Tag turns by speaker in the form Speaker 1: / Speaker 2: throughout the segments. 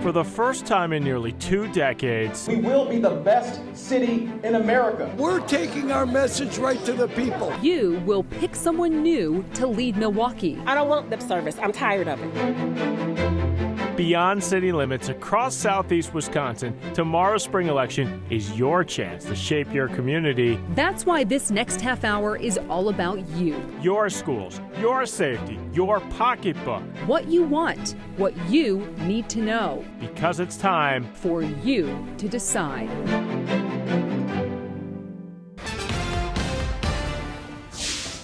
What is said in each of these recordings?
Speaker 1: For the first time in nearly 2 decades,
Speaker 2: we will be the best city in America.
Speaker 3: We're taking our message right to the people.
Speaker 4: You will pick someone new to lead Milwaukee.
Speaker 5: I don't want lip service. I'm tired of it.
Speaker 1: Beyond city limits across southeast Wisconsin, tomorrow's spring election is your chance to shape your community.
Speaker 4: That's why this next half hour is all about you.
Speaker 1: Your schools, your safety, your pocketbook.
Speaker 4: What you want, what you need to know.
Speaker 1: Because it's time
Speaker 4: for you to decide.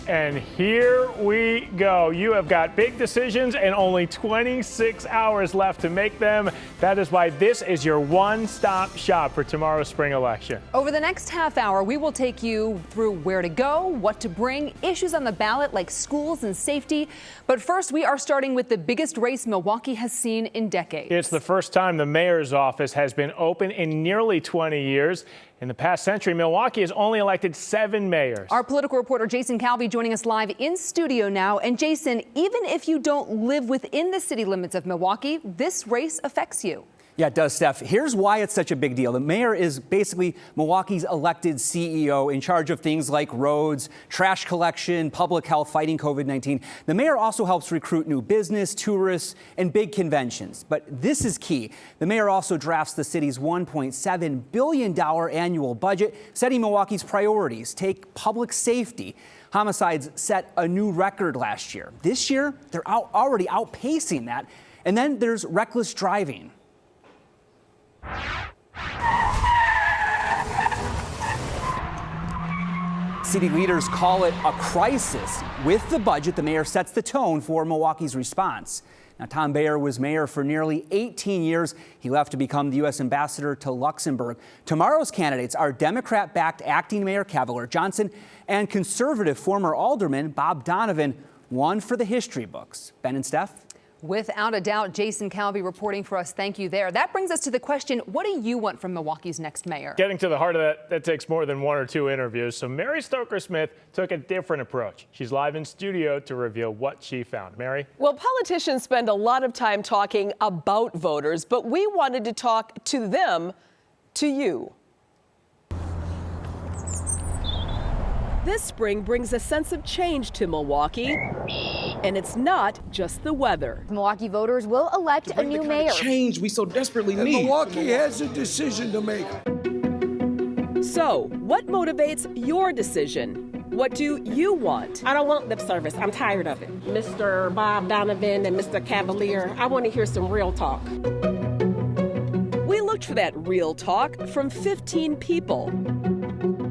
Speaker 1: And here we go. You have got big decisions and only 26 hours left to make them. That is why this is your one-stop shop for tomorrow's spring election.
Speaker 4: Over the next half hour, we will take you through where to go, what to bring, issues on the ballot like schools and safety. But first, we are starting with the biggest race Milwaukee has seen in decades.
Speaker 1: It's the first time the mayor's office has been open in nearly 20 years. In the past century, Milwaukee has only elected 7 mayors.
Speaker 4: Our political reporter Jason Calvi joining us live in studio now. And Jason, even if you don't live within the city limits of Milwaukee, this race affects you.
Speaker 6: Yeah, it does, Steph. Here's why it's such a big deal. The mayor is basically Milwaukee's elected CEO in charge of things like roads, trash collection, public health, fighting COVID-19. The mayor also helps recruit new business, tourists, and big conventions. But this is key. The mayor also drafts the city's $1.7 billion annual budget, setting Milwaukee's priorities. Take public safety. Homicides set a new record last year. This year, they're already outpacing that. And then there's reckless driving. City leaders call it a crisis. With the budget, the mayor sets the tone for Milwaukee's response. Now, Tom Bayer was mayor for nearly 18 years. He left to become the U.S. ambassador to Luxembourg. Tomorrow's candidates are Democrat-backed acting mayor Cavalier Johnson and conservative former alderman Bob Donovan, one for the history books. Ben and Steph?
Speaker 4: Without a doubt, Jason Calvi reporting for us. Thank you there. That brings us to the question, what do you want from Milwaukee's next mayor?
Speaker 1: Getting to the heart of that takes more than 1 or 2 interviews. So Mary Stoker-Smith took a different approach. She's live in studio to reveal what she found. Mary?
Speaker 7: Well, politicians spend a lot of time talking about voters, but we wanted to talk to them, to you. This spring brings a sense of change to Milwaukee, and it's not just the weather.
Speaker 8: Milwaukee voters will elect a new mayor.
Speaker 2: Change we so desperately need.
Speaker 3: Milwaukee has a decision to make.
Speaker 7: So, what motivates your decision? What do you want?
Speaker 5: I don't want lip service. I'm tired of it. Mr. Bob Donovan and Mr. Cavalier, I want to hear some real talk.
Speaker 7: We looked for that real talk from 15 people.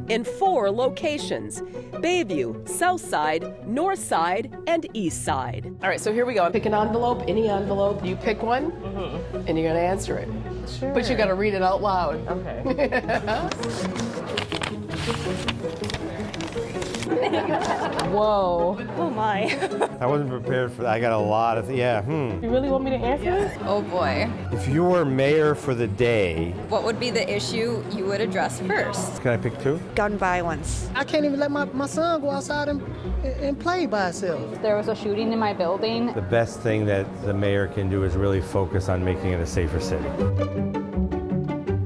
Speaker 7: In 4 locations: Bayview, Southside, Northside, and Eastside. All right, so here we go. Pick an envelope, any envelope. You pick one, and you're gonna answer it. Sure. But you gotta read it out loud. Okay. Whoa.
Speaker 9: Oh my.
Speaker 10: I wasn't prepared for that. I got a lot of,
Speaker 9: You really want me to answer this?
Speaker 11: Oh boy.
Speaker 10: If you were mayor for the day,
Speaker 11: What would be the issue you would address first?
Speaker 10: can I pick 2?
Speaker 9: Gun violence.
Speaker 12: I can't even let my son go outside and play by himself.
Speaker 13: There was a shooting in my building.
Speaker 10: The best thing that the mayor can do is really focus on making it a safer city.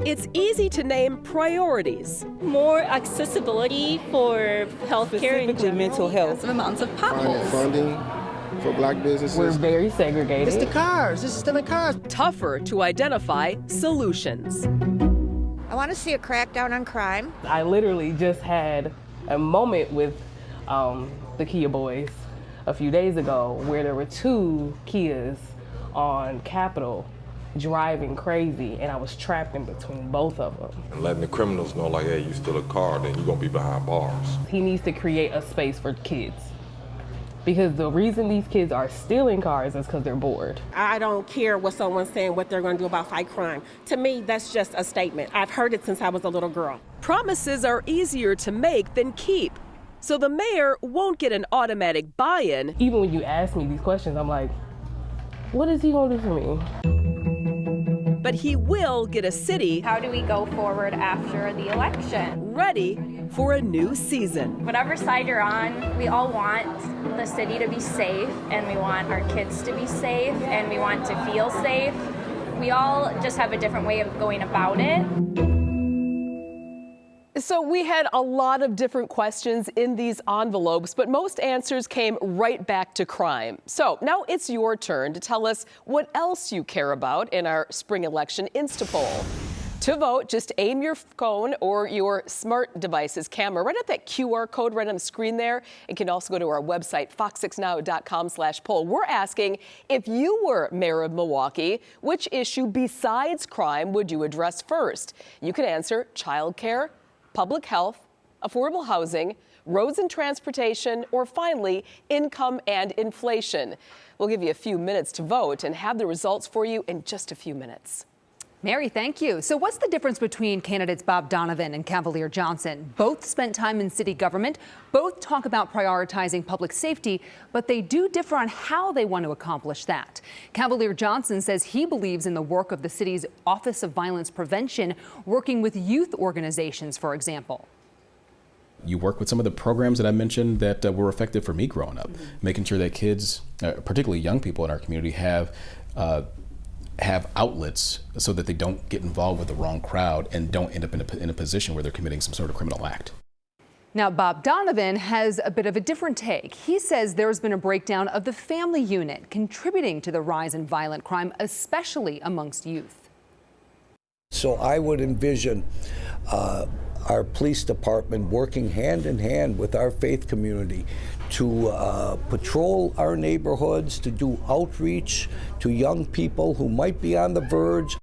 Speaker 7: It's easy to name priorities.
Speaker 13: More accessibility for healthcare in general.
Speaker 9: Mental health.
Speaker 11: Some amounts of potholes.
Speaker 14: Funding for black businesses.
Speaker 9: We're very segregated.
Speaker 12: It's the cars. This is stealing cars.
Speaker 7: Tougher to identify solutions.
Speaker 8: I want to see a crackdown on crime.
Speaker 9: I literally just had a moment with the Kia boys a few days ago where there were 2 Kias on Capitol driving crazy, and I was trapped in between both of them.
Speaker 15: And letting the criminals know, like, hey, you steal a car, then you're gonna be behind bars.
Speaker 9: He needs to create a space for kids. Because the reason these kids are stealing cars is because they're bored.
Speaker 5: I don't care what someone's saying, what they're going to do about fight crime. To me, that's just a statement. I've heard it since I was a little girl.
Speaker 7: Promises are easier to make than keep, so the mayor won't get an automatic buy-in.
Speaker 9: Even when you ask me these questions, I'm like, what is he going to do for me?
Speaker 7: But he will get a city.
Speaker 13: How do we go forward after the election?
Speaker 7: Ready for a new season.
Speaker 13: Whatever side you're on, we all want the city to be safe, and we want our kids to be safe, and we want to feel safe. We all just have a different way of going about it.
Speaker 7: So we had a lot of different questions in these envelopes, but most answers came right back to crime. So now it's your turn to tell us what else you care about in our spring election Instapoll. To vote, just aim your phone or your smart device's camera right at that QR code right on the screen there. You can also go to our website, fox6now.com/poll. We're asking, if you were mayor of Milwaukee, which issue besides crime would you address first? You can answer childcare, public health, affordable housing, roads and transportation, or finally, income and inflation. We'll give you a few minutes to vote and have the results for you in just a few minutes.
Speaker 4: Mary, thank you. So what's the difference between candidates Bob Donovan and Cavalier Johnson? Both spent time in city government. Both talk about prioritizing public safety, but they do differ on how they want to accomplish that. Cavalier Johnson says he believes in the work of the city's Office of Violence Prevention, working with youth organizations, for example.
Speaker 16: You work with some of the programs that I mentioned that were effective for me growing up, making sure that kids, particularly young people in our community, have outlets so that they don't get involved with the wrong crowd and don't end up in a position where they're committing some sort of criminal act.
Speaker 4: Now, Bob Donovan has a bit of a different take. He says there's been a breakdown of the family unit, contributing to the rise in violent crime, especially amongst youth.
Speaker 3: So I would envision our police department working hand in hand with our faith community to patrol our neighborhoods, to do outreach to young people who might be on the verge.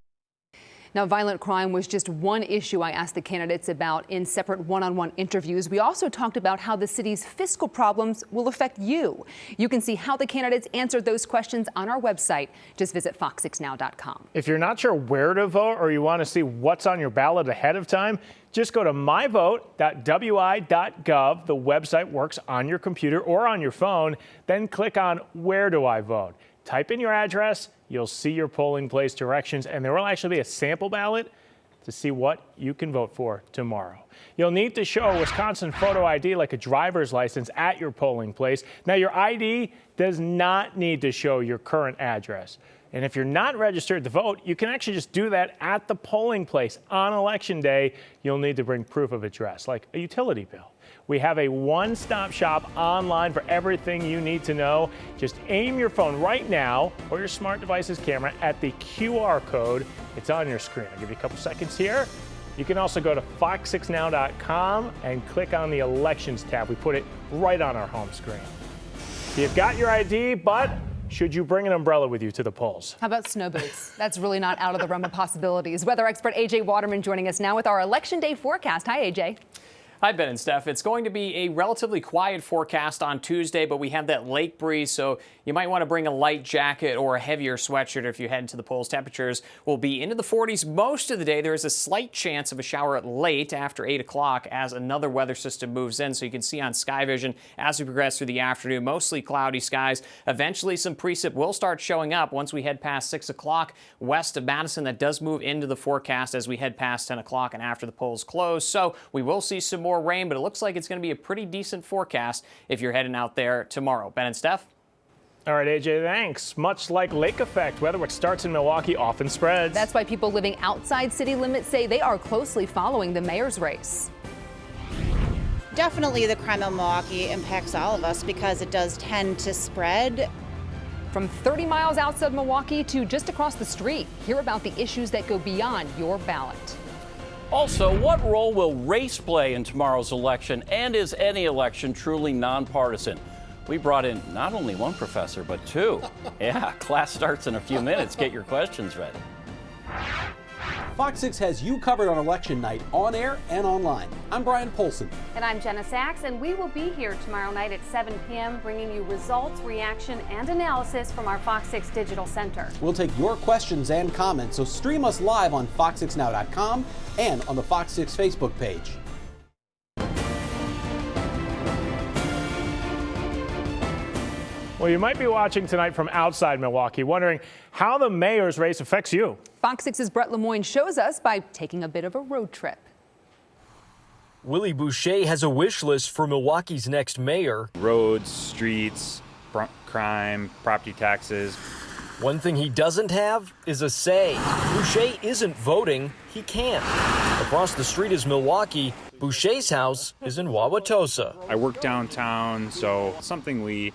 Speaker 4: Now, violent crime was just one issue I asked the candidates about in separate one-on-one interviews. We also talked about how the city's fiscal problems will affect you. You can see how the candidates answered those questions on our website. Just visit fox6now.com.
Speaker 1: If you're not sure where to vote or you want to see what's on your ballot ahead of time, just go to myvote.wi.gov. The website works on your computer or on your phone. Then click on Where Do I Vote? Type in your address. You'll see your polling place directions, and there will actually be a sample ballot to see what you can vote for tomorrow. You'll need to show a Wisconsin photo ID like a driver's license at your polling place. Now, your ID does not need to show your current address. And if you're not registered to vote, you can actually just do that at the polling place. On Election Day, you'll need to bring proof of address, like a utility bill. We have a one-stop shop online for everything you need to know. Just aim your phone right now or your smart device's camera at the QR code. It's on your screen. I'll give you a couple seconds here. You can also go to fox6now.com and click on the Elections tab. We put it right on our home screen. You've got your ID, but should you bring an umbrella with you to the polls?
Speaker 4: How about snow boots? That's really not out of the realm of possibilities. Weather expert AJ Waterman joining us now with our Election Day forecast. Hi, AJ.
Speaker 17: Hi, Ben and Steph. It's going to be a relatively quiet forecast on Tuesday, but we have that lake breeze, so you might want to bring a light jacket or a heavier sweatshirt if you head to the polls. Temperatures will be into the 40s most of the day. There is a slight chance of a shower late after 8 o'clock as another weather system moves in, so you can see on Sky Vision as we progress through the afternoon, mostly cloudy skies. Eventually, some precip will start showing up once we head past 6 o'clock west of Madison. That does move into the forecast as we head past 10 o'clock and after the polls close, so we will see some more rain, but it looks like it's going to be a pretty decent forecast if you're heading out there tomorrow. Ben and Steph?
Speaker 1: All right, AJ, thanks. Much like lake effect, weather which starts in Milwaukee often spreads.
Speaker 4: That's why people living outside city limits say they are closely following the mayor's race.
Speaker 18: Definitely the crime of Milwaukee impacts all of us because it does tend to spread.
Speaker 4: From 30 miles outside Milwaukee to just across the street, hear about the issues that go beyond your ballot.
Speaker 19: Also, what role will race play in tomorrow's election, and is any election truly nonpartisan? We brought in not only one professor, but two. Yeah, class starts in a few minutes. Get your questions ready.
Speaker 20: Fox 6 has you covered on election night, on air and online. I'm Brian Polson.
Speaker 21: And I'm Jenna Sachs, and we will be here tomorrow night at 7 p.m. bringing you results, reaction, and analysis from our Fox 6 Digital Center.
Speaker 20: We'll take your questions and comments, so stream us live on fox6now.com and on the Fox 6 Facebook page.
Speaker 1: Well, you might be watching tonight from outside Milwaukee, wondering how the mayor's race affects you.
Speaker 4: Fox 6's Brett Lemoyne shows us by taking a bit of a road trip.
Speaker 22: Willie Boucher has a wish list for Milwaukee's next mayor.
Speaker 23: Roads, streets, crime, property taxes,
Speaker 22: One thing he doesn't have is a say. Boucher isn't voting, he can't. Across the street is Milwaukee. Boucher's house is in Wauwatosa.
Speaker 2: I work downtown, so something we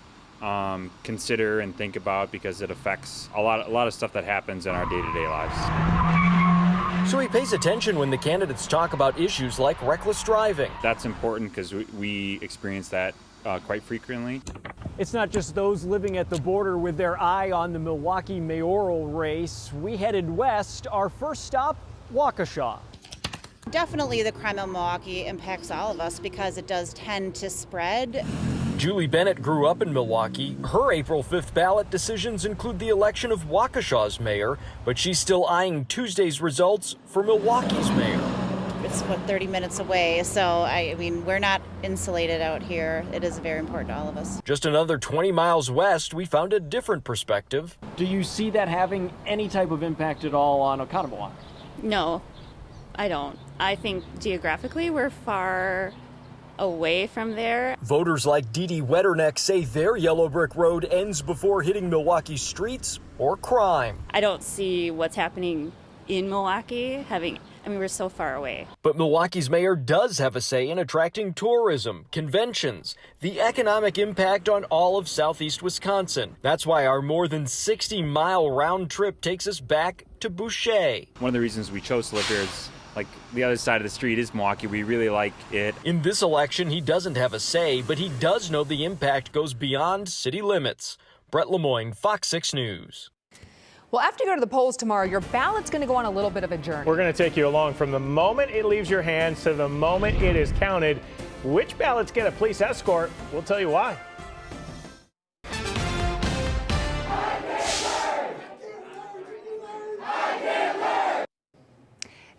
Speaker 2: consider and think about because it affects a lot of stuff that happens in our day-to-day lives.
Speaker 22: So he pays attention when the candidates talk about issues like reckless driving.
Speaker 2: That's important because we experience that quite frequently.
Speaker 6: It's not just those living at the border with their eye on the Milwaukee mayoral race. We headed west. Our first stop, Waukesha.
Speaker 18: Definitely the crime in Milwaukee impacts all of us because it does tend to spread.
Speaker 22: Julie Bennett grew up in Milwaukee. Her April 5th ballot decisions include the election of Waukesha's mayor, but she's still eyeing Tuesday's results for Milwaukee's mayor.
Speaker 18: It's 30 minutes away, so I mean, we're not insulated out here. It is very important to all of us.
Speaker 22: Just another 20 miles west, we found a different perspective.
Speaker 6: Do you see that having any type of impact at all on Oconomowoc?
Speaker 13: No, I don't. I think geographically we're far away from there.
Speaker 22: Voters like Dee Dee Wetterneck say their yellow brick road ends before hitting Milwaukee's streets or crime.
Speaker 13: I don't see what's happening in Milwaukee we're so far away.
Speaker 22: But Milwaukee's mayor does have a say in attracting tourism, conventions, the economic impact on all of southeast Wisconsin. That's why our more than 60-mile round trip takes us back to Boucher.
Speaker 2: One of the reasons we chose to live here is like the other side of the street is Milwaukee. We really like it.
Speaker 22: In this election, he doesn't have a say, but he does know the impact goes beyond city limits. Brett Lemoyne, Fox 6 News.
Speaker 4: Well, after you go to the polls tomorrow, your ballot's going to go on a little bit of a journey.
Speaker 1: We're going to take you along from the moment it leaves your hands to the moment it is counted. Which ballots get a police escort? We'll tell you why.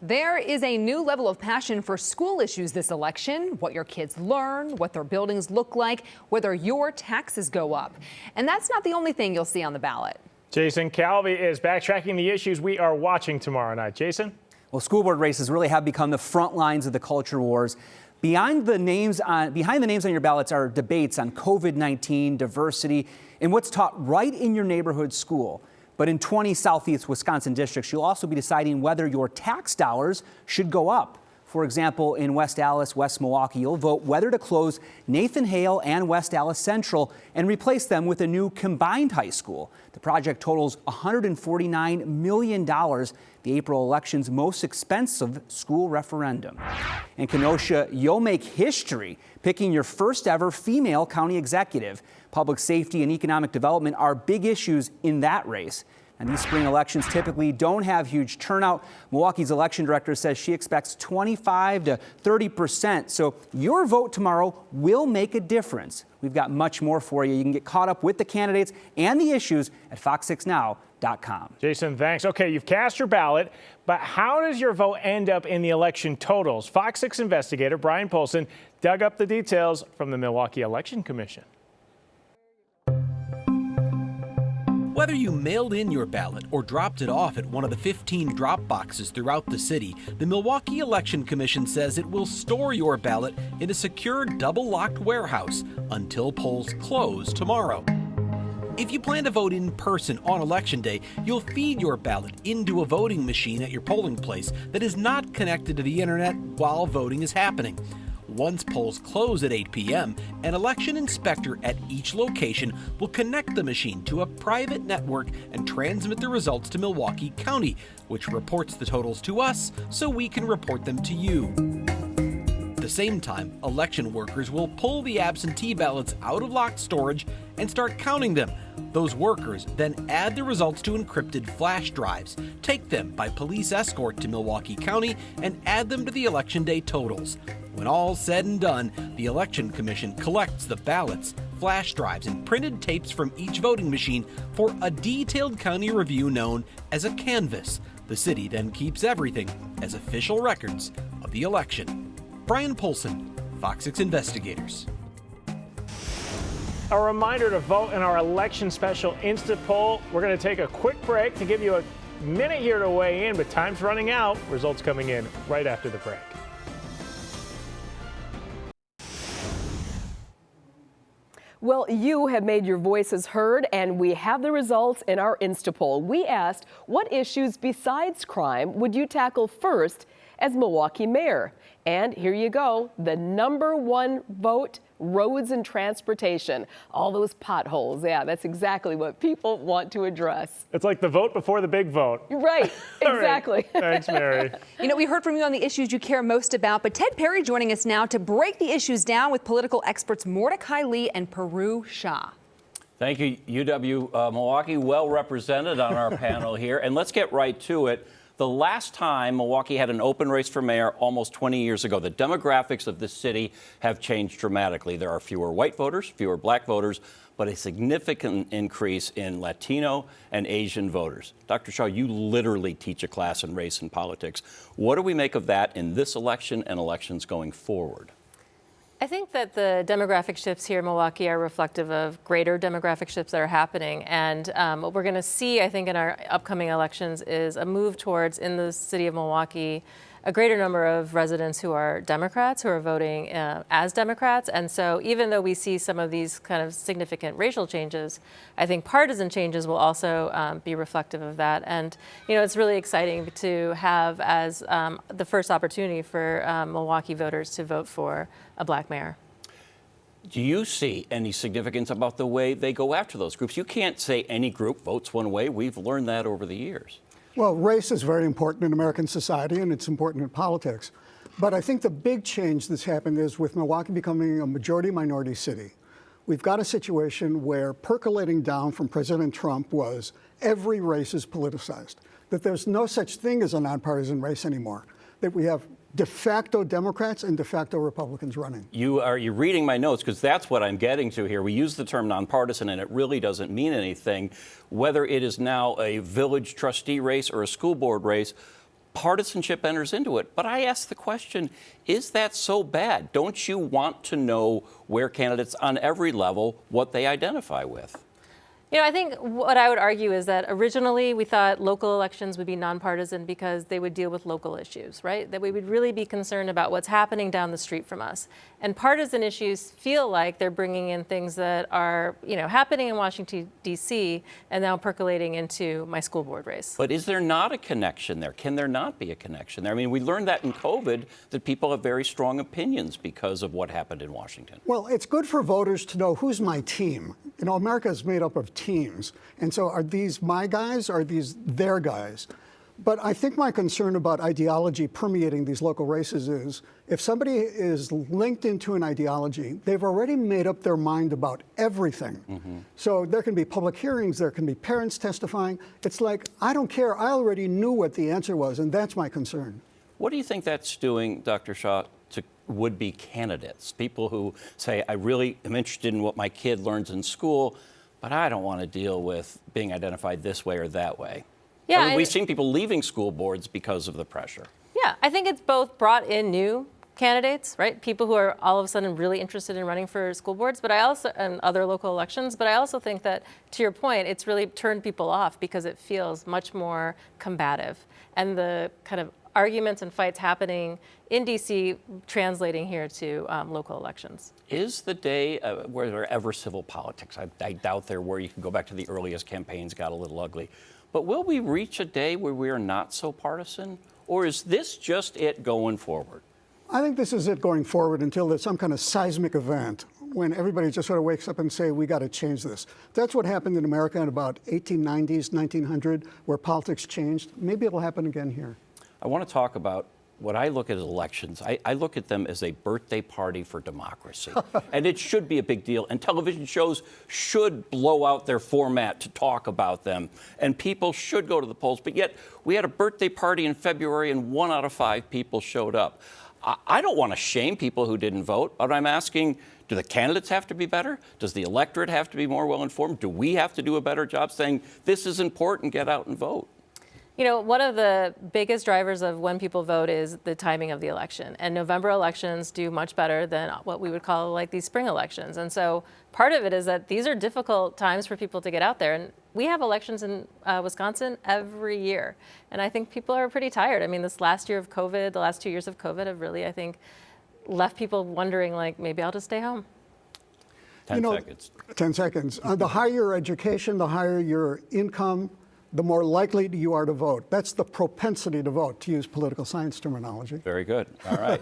Speaker 4: There is a new level of passion for school issues this election, what your kids learn, what their buildings look like, whether your taxes go up. And that's not the only thing you'll see on the ballot.
Speaker 1: Jason Calvi is backtracking the issues we are watching tomorrow night. Jason?
Speaker 23: Well, school board races really have become the front lines of the culture wars. Behind the names on your ballots are debates on COVID-19, diversity, and what's taught right in your neighborhood school. But in 20 Southeast Wisconsin districts, you'll also be deciding whether your tax dollars should go up. For example, in West Allis, West Milwaukee, you'll vote whether to close Nathan Hale and West Allis Central and replace them with a new combined high school. The project totals $149 million, the April election's most expensive school referendum. In Kenosha, you'll make history picking your first ever female county executive. Public safety and economic development are big issues in that race. And these spring elections typically don't have huge turnout. Milwaukee's election director says she expects 25 to 30%. So your vote tomorrow will make a difference. We've got much more for you. You can get caught up with the candidates and the issues at fox6now.com.
Speaker 1: Jason, thanks. Okay, you've cast your ballot, but how does your vote end up in the election totals? Fox 6 investigator Brian Polson dug up the details from the Milwaukee Election Commission.
Speaker 24: Whether you mailed in your ballot or dropped it off at one of the 15 drop boxes throughout the city, the Milwaukee Election Commission says it will store your ballot in a secure double-locked warehouse until polls close tomorrow. If you plan to vote in person on Election Day, you'll feed your ballot into a voting machine at your polling place that is not connected to the internet while voting is happening. Once polls close at 8 p.m., an election inspector at each location will connect the machine to a private network and transmit the results to Milwaukee County, which reports the totals to us so we can report them to you. At the same time, election workers will pull the absentee ballots out of locked storage and start counting them. Those workers then add the results to encrypted flash drives, take them by police escort to Milwaukee County, and add them to the Election Day totals. When all's said and done, the Election Commission collects the ballots, flash drives, and printed tapes from each voting machine for a detailed county review known as a canvass. The city then keeps everything as official records of the election. Brian Polson, Fox 6 Investigators.
Speaker 1: A reminder to vote in our election special Insta poll. We're going to take a quick break to give you a minute here to weigh in, but time's running out. Results coming in right after the break.
Speaker 7: Well, you have made your voices heard, and we have the results in our Instapoll. We asked, what issues besides crime would you tackle first as Milwaukee mayor? And here you go, the #1 vote, roads and transportation. All those potholes, yeah, that's exactly what people want to address.
Speaker 1: It's like the vote before the big vote.
Speaker 7: Right, exactly.
Speaker 1: All right. Thanks, Mary.
Speaker 4: You know, we heard from you on the issues you care most about, but Ted Perry joining us now to break the issues down with political experts Mordecai Lee and Peru Shah.
Speaker 19: Thank you, UW Milwaukee, well represented on our panel here. And let's get right to it. The last time Milwaukee had an open race for mayor, almost 20 years ago. The demographics of this city have changed dramatically. There are fewer white voters, fewer black voters, but a significant increase in Latino and Asian voters. Dr. Shah, you literally teach a class in race and politics. What do we make of that in this election and elections going forward?
Speaker 10: I think that the demographic shifts here in Milwaukee are reflective of greater demographic shifts that are happening. And what we're going to see, I think, in our upcoming elections is a move towards, in the city of Milwaukee, a greater number of residents who are Democrats, who are voting as Democrats. And so even though we see some of these kind of significant racial changes, I think partisan changes will also be reflective of that. And, you know, it's really exciting to have as the first opportunity for Milwaukee voters to vote for a black mayor.
Speaker 19: Do you see any significance about the way they go after those groups? You can't say any group votes one way. We've learned that over the years.
Speaker 11: Well, race is very important in American society, and it's important in politics. But I think the big change that's happened is with Milwaukee becoming a majority-minority city. We've got a situation where percolating down from President Trump was every race is politicized, that there's no such thing as a nonpartisan race anymore, that we have de facto Democrats and de facto Republicans running.
Speaker 19: You're reading my notes, because that's what I'm getting to here. We use the term nonpartisan, and it really doesn't mean anything. Whether it is now a village trustee race or a school board race, partisanship enters into it. But I ask the question, is that so bad? Don't you want to know where candidates on every level, what they identify with?
Speaker 10: You know, I think what I would argue is that originally we thought local elections would be nonpartisan because they would deal with local issues, right? That we would really be concerned about what's happening down the street from us. And partisan issues feel like they're bringing in things that are, you know, happening in Washington, D.C. and now percolating into my school board race.
Speaker 19: But is there not a connection there? Can there not be a connection there? I mean, we learned that in COVID, that people have very strong opinions because of what happened in Washington.
Speaker 11: Well, it's good for voters to know who's my team. You know, America is made up of teams. And so are these my guys? Are these their guys? But I think my concern about ideology permeating these local races is if somebody is linked into an ideology, they've already made up their mind about everything. Mm-hmm. So there can be public hearings, there can be parents testifying. It's like, I don't care. I already knew what the answer was, and that's my concern.
Speaker 19: What do you think that's doing, Dr. Shah, to would-be candidates? People who say, I really am interested in what my kid learns in school, but I don't want to deal with being identified this way or that way.
Speaker 10: Yeah,
Speaker 19: I mean, we've seen people leaving school boards because of the pressure.
Speaker 10: Yeah, I think it's both brought in new candidates, right? People who are all of a sudden really interested in running for school boards, but I also, and other local elections, but I also think that, to your point, it's really turned people off because it feels much more combative. And the kind of arguments and fights happening in D.C. translating here to local elections.
Speaker 19: Is the day where there are ever civil politics? I doubt there were. You can go back to the earliest campaigns, got a little ugly. But will we reach a day where we are not so partisan? Or is this just it going forward?
Speaker 11: I think this is it going forward until there's some kind of seismic event when everybody just sort of wakes up and say, we got to change this. That's what happened in America in about 1890s, 1900, where politics changed. Maybe it'll happen again here.
Speaker 19: I want to talk about what I look at as elections. I look at them as a birthday party for democracy. And it should be a big deal. And television shows should blow out their format to talk about them. And people should go to the polls. But yet, we had a birthday party in February and 1 out of 5 people showed up. I don't want to shame people who didn't vote, but I'm asking, do the candidates have to be better? Does the electorate have to be more well-informed? Do we have to do a better job saying, this is important, get out and vote?
Speaker 10: You know, one of the biggest drivers of when people vote is the timing of the election. And November elections do much better than what we would call like these spring elections. And so part of it is that these are difficult times for people to get out there. And we have elections in Wisconsin every year. And I think people are pretty tired. I mean, this last year of COVID, the last 2 years of COVID have really, I think, left people wondering, like, maybe I'll just stay home.
Speaker 19: 10 seconds.
Speaker 11: 10 seconds. The higher your education, the higher your income, the more likely you are to vote. That's the propensity to vote, to use political science terminology.
Speaker 19: Very good. All right.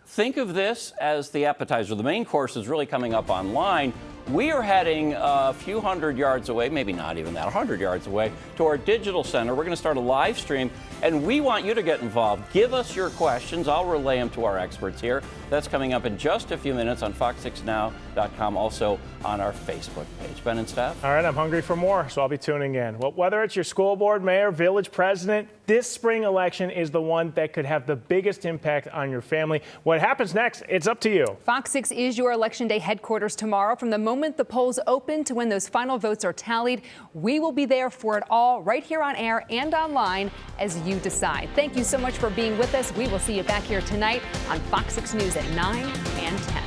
Speaker 19: Think of this as the appetizer. The main course is really coming up online. We are heading a few hundred yards away, maybe not even that, 100 yards away, to our digital center. We're going to start a live stream, and we want you to get involved. Give us your questions. I'll relay them to our experts here. That's coming up in just a few minutes on fox6now.com, also on our Facebook page. Ben and Steph?
Speaker 1: All right, I'm hungry for more, so I'll be tuning in. Well, whether it's your school board, mayor, village president, this spring election is the one that could have the biggest impact on your family. What happens next, it's up to you.
Speaker 4: Fox 6 is your Election Day headquarters tomorrow. From the moment the polls open to when those final votes are tallied, we will be there for it all right here on air and online as you decide. Thank you so much for being with us. We will see you back here tonight on Fox 6 News at 9 and 10.